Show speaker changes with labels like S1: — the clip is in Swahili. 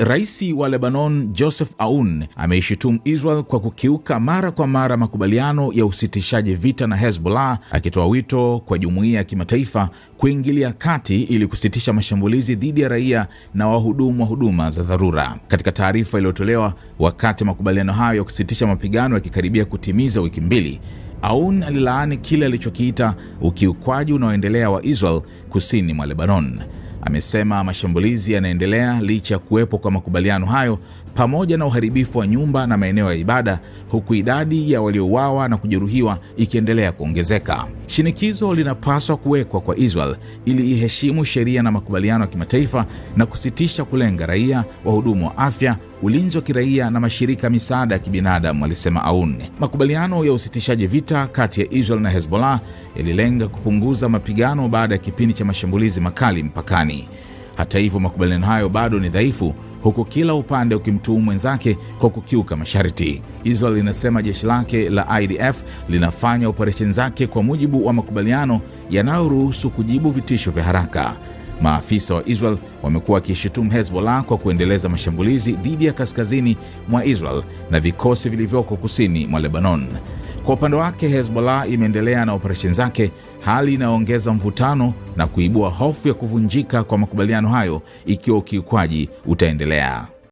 S1: Rais wa Lebanon Joseph Aoun ameishutumu Israel kwa kukiuka mara kwa mara makubaliano ya usitishaji vita na Hezbollah, akitoa wito kwa jumuiya ya kimataifa kuingilia kati ili kusitisha mashambulizi dhidi ya raia na wahudumu wa huduma za dharura. Katika taarifa iliyotolewa wakati makubaliano hayo ya kusitisha mapigano yakikaribia kutimiza wiki mbili, Aoun alilaani kile alichokiita ukiukwaji unaoendelea wa Israel kusini mwa Lebanon. Amesema mashambulizi yanaendelea licha ya kuwepo kwa makubaliano hayo, pamoja na uharibifu wa nyumba na maeneo ya ibada, huku idadi ya waliouawa na kujeruhiwa ikiendelea kuongezeka. Shinikizo linapaswa kuwekwa kwa Israel ili iheshimu sheria na makubaliano ya kimataifa na kusitisha kulenga raia, wahudumu wa afya, ulinzi wa kiraia na mashirika misaada ya kibinadamu, alisema Aoun. Makubaliano ya usitishaji vita kati ya Israel na Hezbollah yalilenga kupunguza mapigano baada ya kipindi cha mashambulizi makali mpakani. Hata hivyo, makubaliano hayo bado ni dhaifu, huku kila upande ukimtuhumu mwenzake kwa kukiuka masharti. Israel inasema jeshi lake la IDF linafanya operesheni zake kwa mujibu wa makubaliano yanayoruhusu kujibu vitisho vya haraka. Maafisa wa Israel wamekuwa wakishutumu Hezbollah kwa kuendeleza mashambulizi dhidi ya kaskazini mwa Israel na vikosi vilivyoko kusini mwa Lebanon. Kwa upande wake, Hezbollah imeendelea na operesheni zake, hali inayoongeza mvutano na kuibua hofu ya kuvunjika kwa makubaliano hayo ikiwa ukiukwaji utaendelea.